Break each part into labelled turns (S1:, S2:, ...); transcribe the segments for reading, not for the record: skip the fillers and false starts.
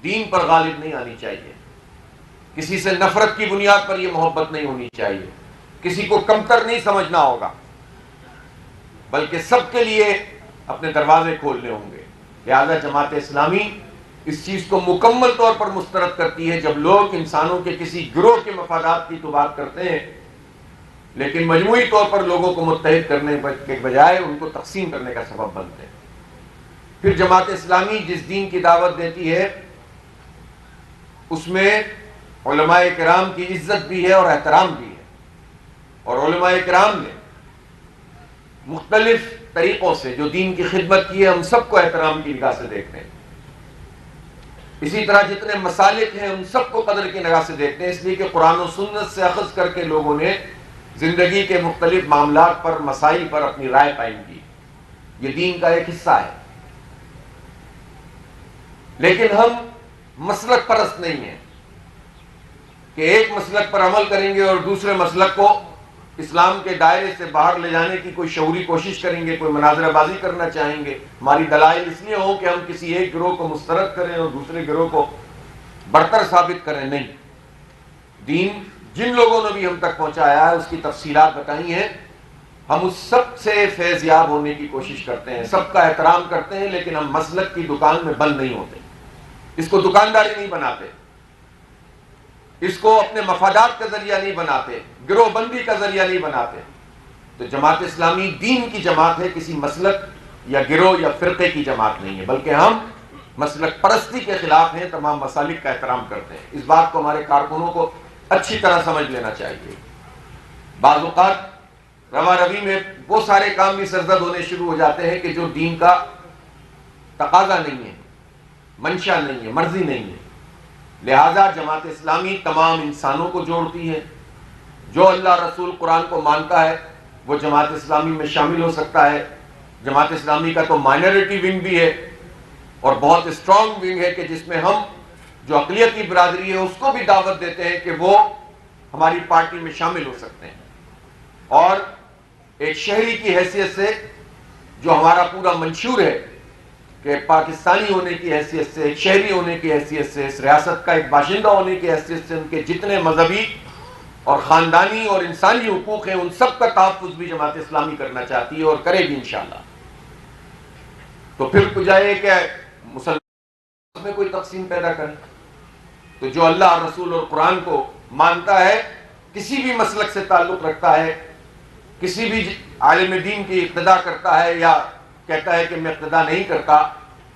S1: دین پر غالب نہیں آنی چاہیے، کسی سے نفرت کی بنیاد پر یہ محبت نہیں ہونی چاہیے، کسی کو کمتر نہیں سمجھنا ہوگا، بلکہ سب کے لیے اپنے دروازے کھولنے ہوں گے۔ لہذا جماعت اسلامی اس چیز کو مکمل طور پر مسترد کرتی ہے جب لوگ انسانوں کے کسی گروہ کے مفادات کی تو بات کرتے ہیں، لیکن مجموعی طور پر لوگوں کو متحد کرنے کے بجائے ان کو تقسیم کرنے کا سبب بنتے ہیں۔ پھر جماعت اسلامی جس دین کی دعوت دیتی ہے اس میں علماء کرام کی عزت بھی ہے اور احترام بھی ہے، اور علماء کرام نے مختلف طریقوں سے جو دین کی خدمت کی ہے ہم سب کو احترام کی نگاہ سے دیکھتے ہیں۔ اسی طرح جتنے مسالک ہیں ان سب کو قدر کی نگاہ سے دیکھتے ہیں، اس لیے کہ قرآن و سنت سے اخذ کر کے لوگوں نے زندگی کے مختلف معاملات پر، مسائل پر اپنی رائے قائم کی۔ یہ دین کا ایک حصہ ہے، لیکن ہم مسلک پرست نہیں ہیں کہ ایک مسلک پر عمل کریں گے اور دوسرے مسلک کو اسلام کے دائرے سے باہر لے جانے کی کوئی شعوری کوشش کریں گے، کوئی مناظرہ بازی کرنا چاہیں گے، ہماری دلائل اس لیے ہوں کہ ہم کسی ایک گروہ کو مسترد کریں اور دوسرے گروہ کو برتر ثابت کریں۔ نہیں، دین جن لوگوں نے بھی ہم تک پہنچایا ہے اس کی تفصیلات بتائی ہیں، ہم اس سب سے فیض یاب ہونے کی کوشش کرتے ہیں، سب کا احترام کرتے ہیں، لیکن ہم مسلک کی دکان میں بند نہیں ہوتے، اس کو دکانداری نہیں بناتے، اس کو اپنے مفادات کا ذریعہ نہیں بناتے، گروہ بندی کا ذریعہ نہیں بناتے۔ تو جماعت اسلامی دین کی جماعت ہے، کسی مسلک یا گروہ یا فرقے کی جماعت نہیں ہے، بلکہ ہم مسلک پرستی کے خلاف ہیں، تمام مسالک کا احترام کرتے ہیں۔ اس بات کو ہمارے کارکنوں کو اچھی طرح سمجھ لینا چاہیے۔ بعض اوقات رواں روی میں وہ سارے کام بھی سرزد ہونے شروع ہو جاتے ہیں کہ جو دین کا تقاضا نہیں ہے، منشا نہیں ہے، مرضی نہیں ہے۔ لہذا جماعت اسلامی تمام انسانوں کو جوڑتی ہے، جو اللہ رسول قرآن کو مانتا ہے وہ جماعت اسلامی میں شامل ہو سکتا ہے۔ جماعت اسلامی کا تو مائنورٹی ونگ بھی ہے اور بہت اسٹرانگ ونگ ہے کہ جس میں ہم جو اقلیتی برادری ہے اس کو بھی دعوت دیتے ہیں کہ وہ ہماری پارٹی میں شامل ہو سکتے ہیں، اور ایک شہری کی حیثیت سے جو ہمارا پورا منشور ہے کہ پاکستانی ہونے کی حیثیت سے، ایک شہری ہونے کی حیثیت سے، اس ریاست کا ایک باشندہ ہونے کی حیثیت سے ان کے جتنے مذہبی اور خاندانی اور انسانی حقوق ہیں ان سب کا تحفظ بھی جماعت اسلامی کرنا چاہتی ہے اور کرے گی انشاءاللہ۔ تو پھر بجائے کہ مسلمان میں کوئی تقسیم پیدا کرے، تو جو اللہ رسول اور قرآن کو مانتا ہے، کسی بھی مسلک سے تعلق رکھتا ہے، کسی بھی عالم دین کی اقتداء کرتا ہے یا کہتا ہے کہ میں اقتداء نہیں کرتا،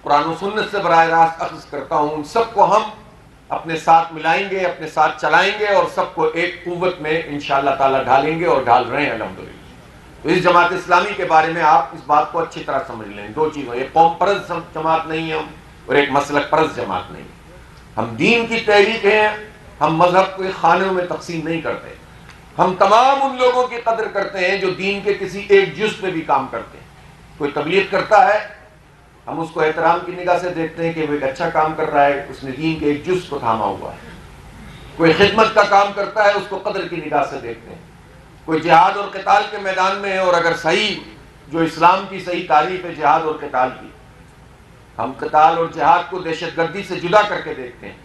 S1: قرآن و سنت سے براہ راست اخذ کرتا ہوں، ان سب کو ہم اپنے ساتھ ملائیں گے، اپنے ساتھ چلائیں گے اور سب کو ایک قوت میں انشاءاللہ تعالی ڈھالیں گے اور ڈھال رہے ہیں الحمدللہ۔ تو اس جماعت اسلامی کے بارے میں آپ اس بات کو اچھی طرح سمجھ لیں، دو چیزوں، ایک قوم پرست جماعت نہیں ہے ہم اور ایک مسلک پرست جماعت نہیں۔ ہم دین کی تحریک ہیں، ہم مذہب کو خانوں میں تقسیم نہیں کرتے، ہم تمام ان لوگوں کی قدر کرتے ہیں جو دین کے کسی ایک جز پہ بھی کام کرتے ہیں۔ کوئی تبلیغ کرتا ہے ہم اس کو احترام کی نگاہ سے دیکھتے ہیں کہ وہ ایک اچھا کام کر رہا ہے، اس نے دین کے ایک جز کو تھاما ہوا ہے۔ کوئی خدمت کا کام کرتا ہے اس کو قدر کی نگاہ سے دیکھتے ہیں۔ کوئی جہاد اور قتال کے میدان میں ہے اور اگر صحیح جو اسلام کی صحیح تعریف ہے جہاد اور قتال کی، ہم قتال اور جہاد کو دہشت گردی سے جدا کر کے دیکھتے ہیں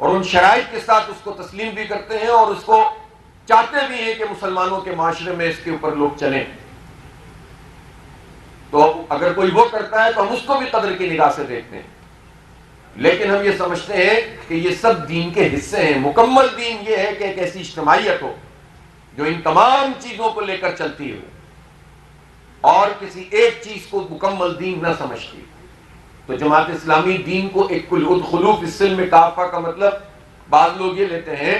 S1: اور ان شرائط کے ساتھ اس کو تسلیم بھی کرتے ہیں اور اس کو چاہتے بھی ہیں کہ مسلمانوں کے معاشرے میں اس کے اوپر لوگ چلیں۔ تو اگر کوئی وہ کرتا ہے تو ہم اس کو بھی قدر کی نگاہ سے دیکھتے ہیں، لیکن ہم یہ سمجھتے ہیں کہ یہ سب دین کے حصے ہیں۔ مکمل دین یہ ہے کہ ایک ایسی اجتماعیت ہو جو ان تمام چیزوں کو لے کر چلتی ہو اور کسی ایک چیز کو مکمل دین نہ سمجھتی۔ تو جماعت اسلامی دین کو ایک کل ادخلوا فی السلم کافہ کا مطلب بعض لوگ یہ لیتے ہیں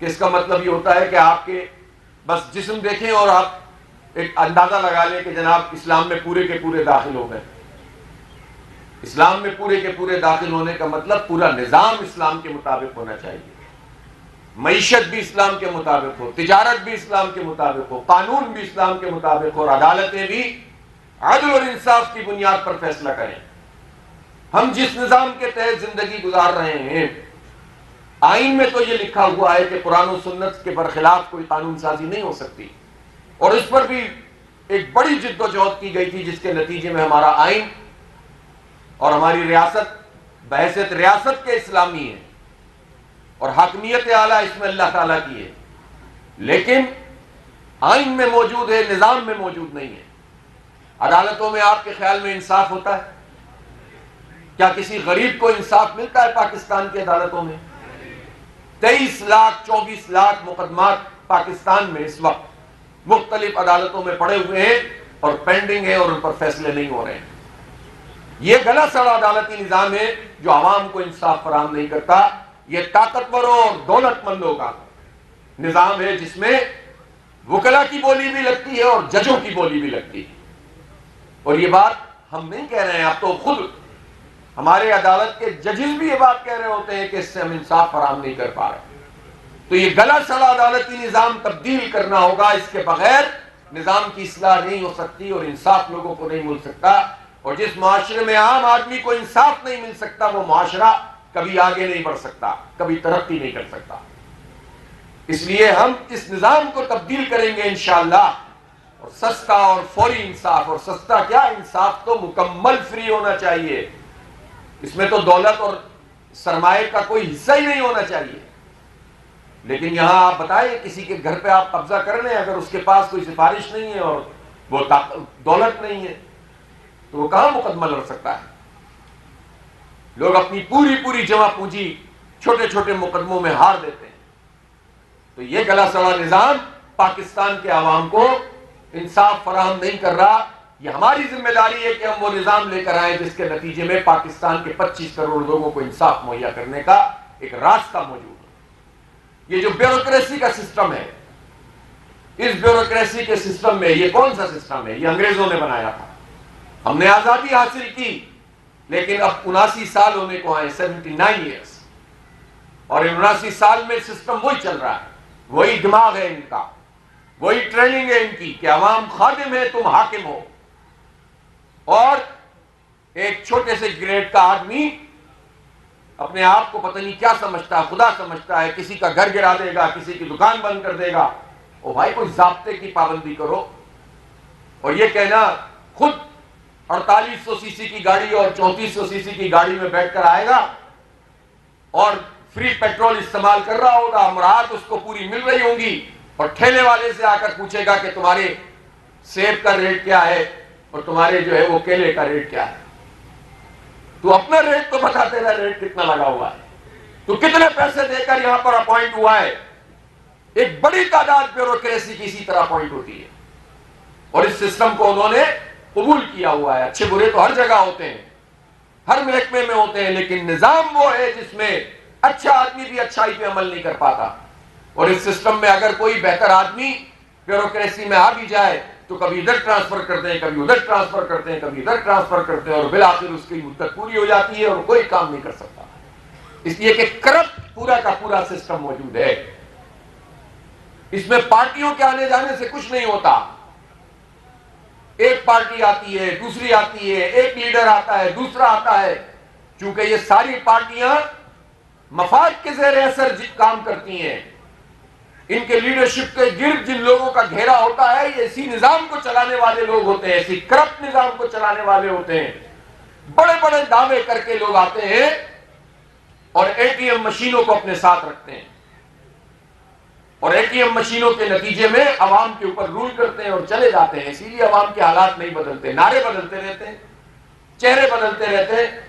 S1: کہ اس کا مطلب یہ ہوتا ہے کہ آپ کے بس جسم دیکھیں اور آپ ایک اندازہ لگا لیں کہ جناب اسلام میں پورے کے پورے داخل ہو گئے۔ اسلام میں پورے کے پورے داخل ہونے کا مطلب پورا نظام اسلام کے مطابق ہونا چاہیے، معیشت بھی اسلام کے مطابق ہو، تجارت بھی اسلام کے مطابق ہو، قانون بھی اسلام کے مطابق ہو، اور عدالتیں بھی عدل اور انصاف کی بنیاد پر فیصلہ کریں۔ ہم جس نظام کے تحت زندگی گزار رہے ہیں، آئین میں تو یہ لکھا ہوا ہے کہ قرآن و سنت کے برخلاف کوئی قانون سازی نہیں ہو سکتی، اور اس پر بھی ایک بڑی جد و جہد کی گئی تھی جس کے نتیجے میں ہمارا آئین اور ہماری ریاست بحیثیت ریاست کے اسلامی ہے اور حاکمیت اعلیٰ اس میں اللہ تعالیٰ کی ہے، لیکن آئین میں موجود ہے، نظام میں موجود نہیں ہے۔ عدالتوں میں آپ کے خیال میں انصاف ہوتا ہے؟ کیا کسی غریب کو انصاف ملتا ہے پاکستان کی عدالتوں میں؟ 23 لاکھ 24 لاکھ مقدمات پاکستان میں اس وقت مختلف عدالتوں میں پڑے ہوئے ہیں اور پینڈنگ ہے اور ان پر فیصلے نہیں ہو رہے ہیں۔ یہ گلا سڑا عدالتی نظام ہے جو عوام کو انصاف فراہم نہیں کرتا۔ یہ طاقتوروں اور دولت مندوں کا نظام ہے جس میں وکلا کی بولی بھی لگتی ہے اور ججوں کی بولی بھی لگتی ہے۔ اور یہ بات ہم نہیں کہہ رہے ہیں، اب تو خود ہمارے عدالت کے ججز بھی یہ بات کہہ رہے ہوتے ہیں کہ اس سے ہم انصاف فراہم نہیں کر پا رہے۔ تو یہ گلا سڑا عدالتی نظام تبدیل کرنا ہوگا، اس کے بغیر نظام کی اصلاح نہیں ہو سکتی اور انصاف لوگوں کو نہیں مل سکتا۔ اور جس معاشرے میں عام آدمی کو انصاف نہیں مل سکتا وہ معاشرہ کبھی آگے نہیں بڑھ سکتا، کبھی ترقی نہیں کر سکتا۔ اس لیے ہم اس نظام کو تبدیل کریں گے انشاءاللہ، اور سستا اور فوری انصاف، اور سستا کیا، انصاف تو مکمل فری ہونا چاہیے، اس میں تو دولت اور سرمایہ کا کوئی حصہ ہی نہیں ہونا چاہیے۔ لیکن یہاں آپ بتائیں کسی کے گھر پہ آپ قبضہ کر لیں، اگر اس کے پاس کوئی سفارش نہیں ہے اور وہ دولت نہیں ہے تو وہ کہاں مقدمہ لڑ سکتا ہے؟ لوگ اپنی پوری جمع پونجی چھوٹے چھوٹے مقدموں میں ہار دیتے ہیں۔ تو یہ گلا سڑا نظام پاکستان کے عوام کو انصاف فراہم نہیں کر رہا۔ یہ ہماری ذمہ داری ہے کہ ہم وہ نظام لے کر آئیں جس کے نتیجے میں پاکستان کے 25 کروڑ لوگوں کو انصاف مہیا کرنے کا ایک راستہ موجود ہے۔ یہ جو بیوروکریسی کا سسٹم ہے، اس بیوروکریسی کے سسٹم میں یہ کون سا سسٹم ہے؟ یہ انگریزوں نے بنایا تھا۔ ہم نے آزادی حاصل کی لیکن اب 79 سال ہونے کو آئے، 79 ایئرس، اور ان 79 سال میں سسٹم وہی چل رہا ہے، وہی دماغ ہے ان کا، وہی ٹریننگ ہے ان کی کہ عوام خادم ہے، تم حاکم ہو۔ اور ایک چھوٹے سے گریڈ کا آدمی اپنے آپ کو پتہ نہیں کیا سمجھتا ہے، خدا سمجھتا ہے، کسی کا گھر گرا دے گا، کسی کی دکان بند کر دے گا۔ او بھائی کوئی ضابطے کی پابندی کرو۔ اور یہ کہنا خود 4800 سی سی کی گاڑی اور 3400 سی سی کی گاڑی میں بیٹھ کر آئے گا اور فری پیٹرول استعمال کر رہا ہوگا، مراحت اس کو پوری مل رہی ہوں گی، اور ٹھیلے والے سے آ کر پوچھے گا کہ تمہارے سیب کا ریٹ کیا ہے اور تمہارے جو ہے وہ کیلے کا ریٹ کیا ہے۔ تو اپنا ریٹ تو بتا تیرا ریٹ کتنا لگا ہوا ہے، تو کتنے پیسے دے کر یہاں پر اپوائنٹ ہوا ہے۔ ایک بڑی تعداد بیوروکریسی کی اسی طرح اپوائنٹ ہوتی ہے، اور اس سسٹم کو انہوں نے قبول کیا ہوا ہے۔ اچھے برے تو ہر جگہ ہوتے ہیں، ہر محکمے میں ہوتے ہیں، لیکن نظام وہ ہے جس میں اچھا آدمی بھی اچھائی پہ عمل نہیں کر پاتا۔ اور اس سسٹم میں اگر کوئی بہتر آدمی بیوروکریسی میں آ بھی جائے تو کبھی ادھر ٹرانسفر کرتے ہیں، کبھی ادھر ٹرانسفر کرتے ہیں، کبھی ادھر ٹرانسفر کرتے ہیں، اور بالآخر اس کی مدت پوری ہو جاتی ہے اور کوئی کام نہیں کر سکتا، اس لیے کہ کرپٹ پورا کا پورا سسٹم موجود ہے۔ اس میں پارٹیوں کے آنے جانے سے کچھ نہیں ہوتا۔ ایک پارٹی آتی ہے، دوسری آتی ہے، ایک لیڈر آتا ہے، دوسرا آتا ہے، چونکہ یہ ساری پارٹیاں مفاد کے زیر اثر کام کرتی ہیں، ان کے لیڈرشپ کے گرد جن لوگوں کا گھیرا ہوتا ہے یہ اسی نظام کو چلانے والے لوگ ہوتے ہیں، اسی کرپٹ نظام کو چلانے والے ہوتے ہیں۔ بڑے بڑے دعوے کر کے لوگ آتے ہیں اور اے ٹی ایم مشینوں کو اپنے ساتھ رکھتے ہیں، اور اے ٹی ایم مشینوں کے نتیجے میں عوام کے اوپر رول کرتے ہیں اور چلے جاتے ہیں۔ اسی لیے عوام کے حالات نہیں بدلتے، نعرے بدلتے رہتے ہیں، چہرے بدلتے رہتے ہیں،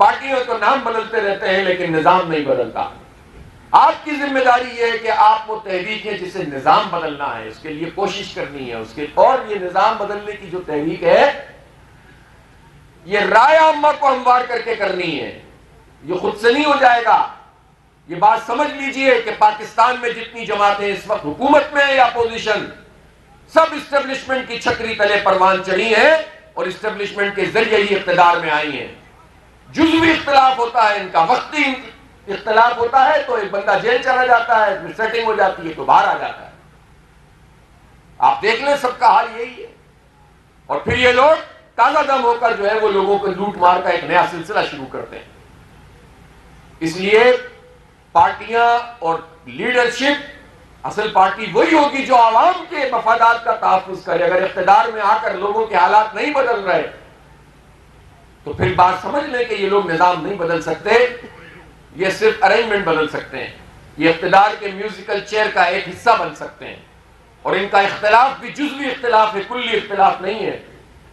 S1: پارٹیوں کو نام بدلتے رہتے ہیں، لیکن نظام نہیں بدلتا۔ آپ کی ذمہ داری یہ ہے کہ آپ وہ تحریک ہے جسے نظام بدلنا ہے، اس کے لیے کوشش کرنی ہے، اور یہ نظام بدلنے کی جو تحریک ہے یہ رائے عامہ کو ہموار کر کے کرنی ہے، یہ خود سے نہیں ہو جائے گا۔ یہ بات سمجھ لیجئے کہ پاکستان میں جتنی جماعتیں اس وقت حکومت میں ہیں یا اپوزیشن، سب اسٹیبلشمنٹ کی چھتری تلے پروان چڑھی ہیں اور اسٹیبلشمنٹ کے ذریعے ہی اقتدار میں آئی ہیں۔ جزوی اختلاف ہوتا ہے ان کا، وقتی اختلاف ہوتا ہے تو ایک بندہ جیل چلا جاتا ہے، پھر سیٹنگ ہو جاتی ہے تو باہر آ جاتا ہے۔ آپ دیکھ لیں سب کا حال یہی ہے، اور پھر یہ لوگ تازہ دم ہو کر جو ہے وہ لوگوں کو لوٹ مار کا ایک نیا سلسلہ شروع کرتے ہیں۔ اس لیے پارٹیاں اور لیڈرشپ، اصل پارٹی وہی ہوگی جو عوام کے مفادات کا تحفظ کرے۔ اگر اقتدار میں آ کر لوگوں کے حالات نہیں بدل رہے تو پھر بات سمجھ لیں کہ یہ لوگ نظام نہیں بدل سکتے، یہ صرف ارینجمنٹ بدل سکتے ہیں، یہ اقتدار کے میوزیکل چیئر کا ایک حصہ بن سکتے ہیں، اور ان کا اختلاف بھی جزوی اختلاف ہے، کلی اختلاف نہیں ہے۔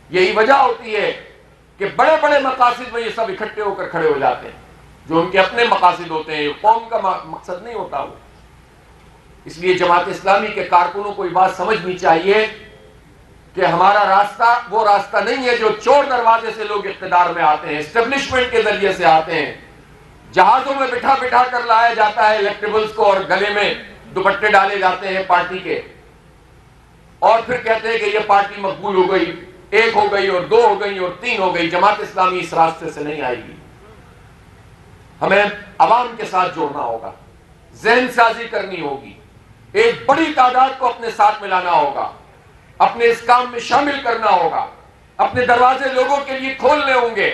S1: یہی وجہ ہوتی ہے کہ بڑے بڑے مقاصد میں یہ سب اکٹھے ہو کر کھڑے ہو جاتے ہیں، جو ان کے اپنے مقاصد ہوتے ہیں، قوم کا مقصد نہیں ہوتا وہ۔ اس لیے جماعت اسلامی کے کارکنوں کو یہ بات سمجھنی چاہیے کہ ہمارا راستہ وہ راستہ نہیں ہے جو چور دروازے سے لوگ اقتدار میں آتے ہیں، اسٹیبلشمنٹ کے ذریعے سے آتے ہیں، جہازوں میں بٹھا بٹھا کر لایا جاتا ہے الیکٹیبلز کو، اور گلے میں دوپٹے ڈالے جاتے ہیں پارٹی کے، اور پھر کہتے ہیں کہ یہ پارٹی مقبول ہو گئی، ایک ہو گئی اور دو ہو گئی اور تین ہو گئی۔ جماعت اسلامی اس راستے سے نہیں آئے گی، ہمیں عوام کے ساتھ جوڑنا ہوگا، ذہن سازی کرنی ہوگی، ایک بڑی تعداد کو اپنے ساتھ ملانا ہوگا، اپنے اس کام میں شامل کرنا ہوگا، اپنے دروازے لوگوں کے لیے کھولنے ہوں گے،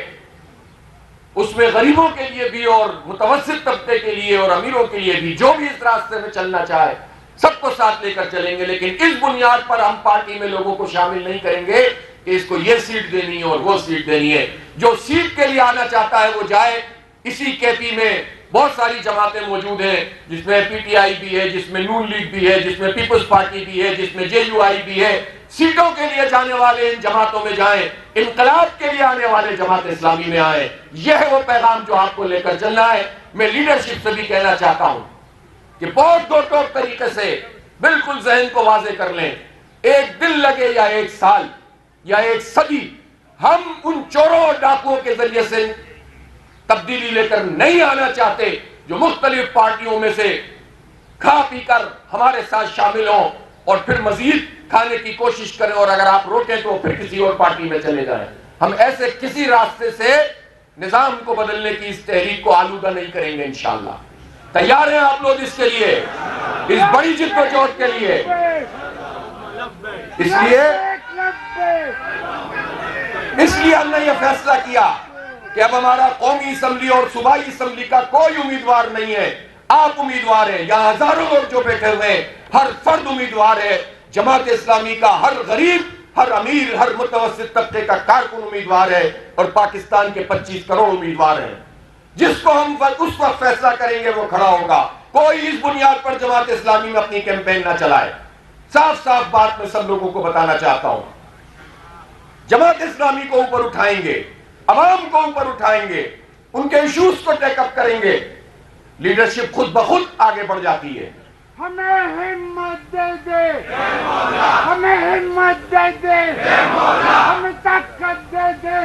S1: اس میں غریبوں کے لیے بھی اور متوسط طبقے کے لیے اور امیروں کے لیے بھی، جو بھی اس راستے میں چلنا چاہے سب کو ساتھ لے کر چلیں گے۔ لیکن اس بنیاد پر ہم پارٹی میں لوگوں کو شامل نہیں کریں گے کہ اس کو یہ سیٹ دینی ہے اور وہ سیٹ دینی ہے۔ جو سیٹ کے لیے آنا چاہتا ہے وہ جائے، اسی کیپی میں بہت ساری جماعتیں موجود ہیں، جس میں پی ٹی آئی بھی ہے، جس میں نون لیگ بھی ہے، جس میں پیپلز پارٹی بھی ہے، جس میں جے یو آئی بھی ہے۔ سیٹوں کے لیے جانے والے ان جماعتوں میں جائیں، انقلاب کے لیے آنے والے جماعت اسلامی میں آئیں۔ یہ ہے وہ پیغام جو آپ کو لے کر چلنا ہے۔ میں لیڈرشپ سے بھی کہنا چاہتا ہوں کہ بہت دو ٹوک طریقے سے بالکل ذہن کو واضح کر لیں، ایک دن لگے یا ایک سال یا ایک صدی، ہم ان چوروں اور ڈاکوؤں کے ذریعے سے تبدیلی لے کر نہیں آنا چاہتے جو مختلف پارٹیوں میں سے کھا پی کر ہمارے ساتھ شامل ہوں اور پھر مزید کھانے کی کوشش کریں، اور اگر آپ روکیں تو پھر کسی اور پارٹی میں چلے جائیں۔ ہم ایسے کسی راستے سے نظام کو بدلنے کی اس تحریک کو آلودہ نہیں کریں گے انشاءاللہ۔ تیار ہیں آپ لوگ اس کے لیے، اس بڑی جد و جہد کے لیے؟ اس لیے ہم نے یہ فیصلہ کیا کہ اب ہمارا قومی اسمبلی اور صوبائی اسمبلی کا کوئی امیدوار نہیں ہے، آپ امیدوار ہیں۔ یہاں ہزاروں لوگ جو بیٹھے ہوئے ہیں، ہر فرد امیدوار ہے۔ جماعت اسلامی کا ہر غریب، ہر امیر، ہر متوسط طبقے کا کارکن امیدوار ہے، اور پاکستان کے 25 کروڑ امیدوار ہیں۔ جس کو ہم اس وقت فیصلہ کریں گے وہ کھڑا ہوگا۔ کوئی اس بنیاد پر جماعت اسلامی میں اپنی کیمپین نہ چلائے۔ صاف صاف بات میں سب لوگوں کو بتانا چاہتا ہوں، جماعت اسلامی کو اوپر اٹھائیں گے، عوام کو اوپر اٹھائیں گے، ان کے ایشوز کو ٹیک اپ کریں گے، لیڈرشپ خود بخود آگے بڑھ جاتی ہے۔
S2: ہمیں ہمت دے دے، ہمیں ہمت دے دے، ہمیں طاقت دے دے،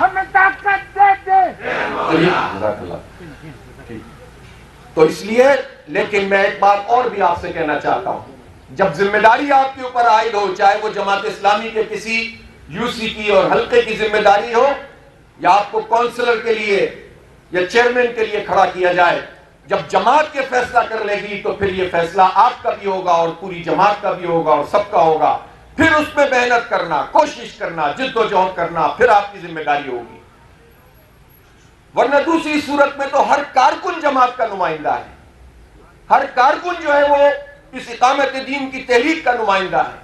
S2: ہمیں طاقت دے دے۔
S1: تو اس لیے، لیکن میں ایک بات اور بھی آپ سے کہنا چاہتا ہوں، جب ذمہ داری آپ کے اوپر عائد ہو، چاہے وہ جماعت اسلامی کے کسی یو سی کی اور حلقے کی ذمہ داری ہو، یا آپ کو کونسلر کے لیے یا چیئرمین کے لیے کھڑا کیا جائے، جب جماعت کے فیصلہ کر لے گی تو پھر یہ فیصلہ آپ کا بھی ہوگا اور پوری جماعت کا بھی ہوگا اور سب کا ہوگا۔ پھر اس میں محنت کرنا، کوشش کرنا، جد و جہد کرنا، پھر آپ کی ذمہ داری ہوگی۔ ورنہ دوسری صورت میں تو ہر کارکن جماعت کا نمائندہ ہے، ہر کارکن جو ہے وہ اس اقامت دین کی تحریک کا نمائندہ ہے،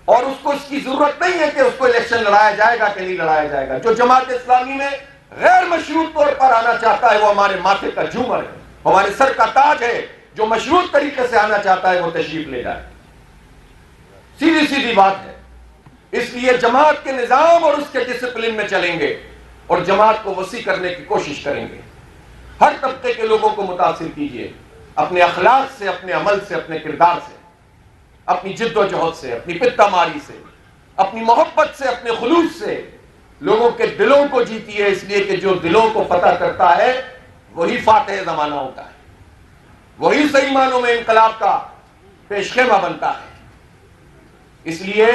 S1: اور اس کو اس کی ضرورت نہیں ہے کہ اس کو الیکشن لڑایا جائے گا کہ نہیں لڑایا جائے گا۔ جو جماعت اسلامی میں غیر مشروط طور پر آنا چاہتا ہے وہ ہمارے ماتھے کا جھومر ہے، ہمارے سر کا تاج ہے۔ جو مشروط طریقے سے آنا چاہتا ہے وہ تشریف لے جائے، سیدھی سیدھی بات ہے۔ اس لیے جماعت کے نظام اور اس کے ڈسپلن میں چلیں گے، اور جماعت کو وسیع کرنے کی کوشش کریں گے۔ ہر طبقے کے لوگوں کو متاثر کیجیے، اپنے اخلاق سے، اپنے عمل سے، اپنے کردار سے، اپنی جد و جہد سے، اپنی پتہ ماری سے، اپنی محبت سے، اپنے خلوص سے لوگوں کے دلوں کو جیتی ہے۔ اس لیے کہ جو دلوں کو فتح کرتا ہے وہی فاتح زمانہ ہوتا ہے، وہی صحیح معنوں میں انقلاب کا پیش خیمہ بنتا ہے۔ اس لیے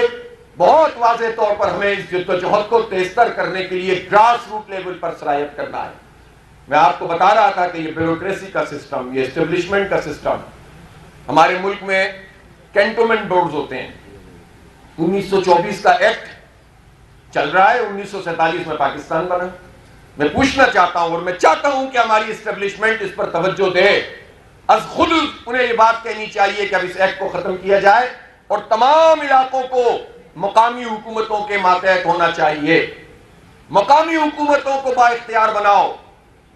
S1: بہت واضح طور پر ہمیں اس جد و جہد کو تیزتر کرنے کے لیے گراس روٹ لیول پر سرایت کرنا ہے۔ میں آپ کو بتا رہا تھا کہ یہ بیوروکریسی کا سسٹم، یہ اسٹیبلشمنٹ کا سسٹم، ہمارے ملک میں کینٹونمنٹ بورڈز ہوتے ہیں۔ 1924 کا ایکٹ چل رہا ہے، 1947 میں پاکستان بنا۔ میں پوچھنا چاہتا ہوں، اور میں چاہتا ہوں کہ ہماری اسٹیبلشمنٹ اس پر توجہ دے، از خود انہیں یہ بات کہنی چاہیے کہ اب اس ایکٹ کو ختم کیا جائے اور تمام علاقوں کو مقامی حکومتوں کے ماتحت ہونا چاہیے۔ مقامی حکومتوں کو با اختیار بناؤ.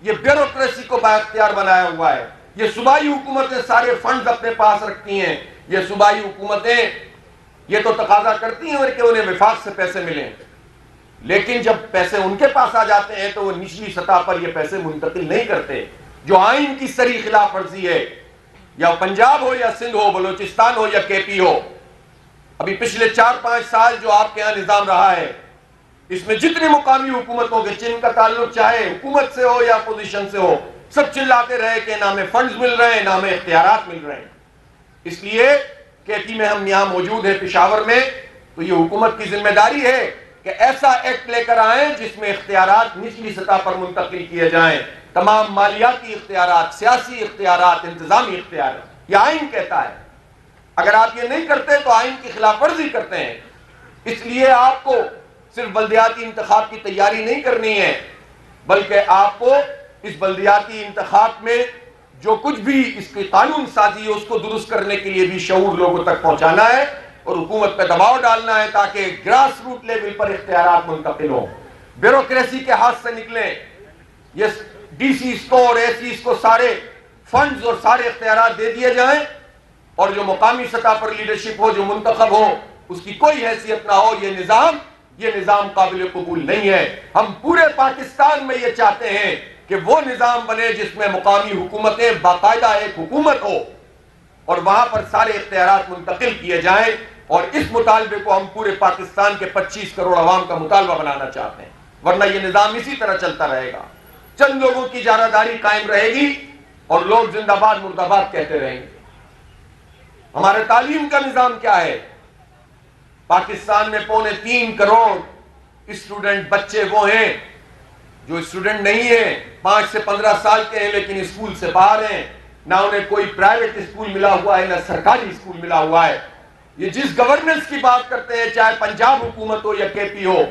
S1: یہ بیوروکریسی کو با اختیار بنایا ہوا ہے. یہ صوبائی حکومتیں سارے فنڈز اپنے پاس رکھتی ہیں. یہ صوبائی حکومتیں یہ تو تقاضا کرتی ہیں کہ انہیں وفاق سے پیسے ملیں، لیکن جب پیسے ان کے پاس آ جاتے ہیں تو وہ نچلی سطح پر یہ پیسے منتقل نہیں کرتے. جو آئین کی صریح خلاف ورزی ہے، یا پنجاب ہو یا سندھ ہو، بلوچستان ہو یا کے پی ہو، ابھی پچھلے 4-5 سال جو آپ کے ہاں نظام رہا ہے، اس میں جتنی مقامی حکومتوں کے جن کا تعلق چاہے حکومت سے ہو یا اپوزیشن سے ہو، سب چلاتے رہے کہ نہ ہمیں فنڈز مل رہے ہیں، نہ ہمیں اختیارات مل رہے ہیں. اس لیے کے پی میں ہم یہاں موجود ہیں پشاور میں، تو یہ حکومت کی ذمہ داری ہے کہ ایسا ایکٹ لے کر آئیں جس میں اختیارات نچلی سطح پر منتقل کیے جائیں. تمام مالیاتی اختیارات، سیاسی اختیارات، انتظامی اختیارات، یہ آئین کہتا ہے. اگر آپ یہ نہیں کرتے تو آئین کی خلاف ورزی کرتے ہیں. اس لیے آپ کو صرف بلدیاتی انتخاب کی تیاری نہیں کرنی ہے، بلکہ آپ کو اس بلدیاتی انتخاب میں جو کچھ بھی اس کی قانون سازی ہے اس کو درست کرنے کے لیے بھی شعور لوگوں تک پہنچانا ہے اور حکومت پہ دباؤ ڈالنا ہے تاکہ گراس روٹ لیول پر اختیارات منتقل ہوں، بیوروکریسی کے ہاتھ سے نکلیں. یہ ڈی سیز کو اور اے سیز کو سارے فنڈز اور سارے اختیارات دے دیے جائیں، اور جو مقامی سطح پر لیڈرشپ ہو، جو منتخب ہو، اس کی کوئی حیثیت نہ ہو. یہ نظام قابل قبول نہیں ہے. ہم پورے پاکستان میں یہ چاہتے ہیں کہ وہ نظام بنے جس میں مقامی حکومتیں باقاعدہ ایک حکومت ہو اور وہاں پر سارے اختیارات منتقل کیے جائیں. اور اس مطالبے کو ہم پورے پاکستان کے 25 کروڑ عوام کا مطالبہ بنانا چاہتے ہیں، ورنہ یہ نظام اسی طرح چلتا رہے گا. چند لوگوں کی اجارہ قائم رہے گی اور لوگ زندہ باد مرد آباد کہتے رہیں گے. ہمارے تعلیم کا نظام کیا ہے؟ پاکستان میں 3.25 کروڑ اسٹوڈنٹ بچے وہ ہیں جو اسٹوڈنٹ نہیں ہیں، 5 سے 15 سال کے ہیں لیکن اسکول سے باہر ہیں. نہ انہیں کوئی پرائیویٹ اسکول ملا ہوا ہے، نہ سرکاری اسکول ملا ہوا ہے. یہ جس گورننس کی بات کرتے ہیں، چاہے پنجاب حکومت ہو یا کے پی ہو،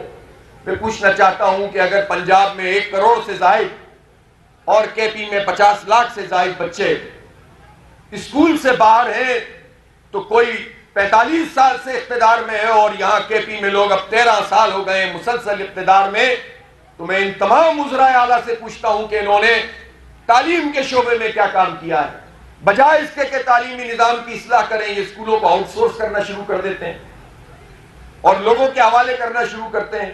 S1: میں پوچھنا چاہتا ہوں کہ اگر پنجاب میں 1 کروڑ سے زائد اور کے پی میں 50 لاکھ سے زائد بچے اسکول سے باہر ہیں، تو کوئی 45 سال سے اقتدار میں ہے اور یہاں کے پی میں لوگ اب 13 سال ہو گئے مسلسل اقتدار میں. تو میں ان تمام وزرائے اعلیٰ سے پوچھتا ہوں کہ انہوں نے تعلیم کے شعبے میں کیا کام کیا ہے؟ بجائے اس کے کہ تعلیمی نظام کی اصلاح کریں، یہ اسکولوں کو آؤٹ سورس کرنا شروع کر دیتے ہیں اور لوگوں کے حوالے کرنا شروع کرتے ہیں.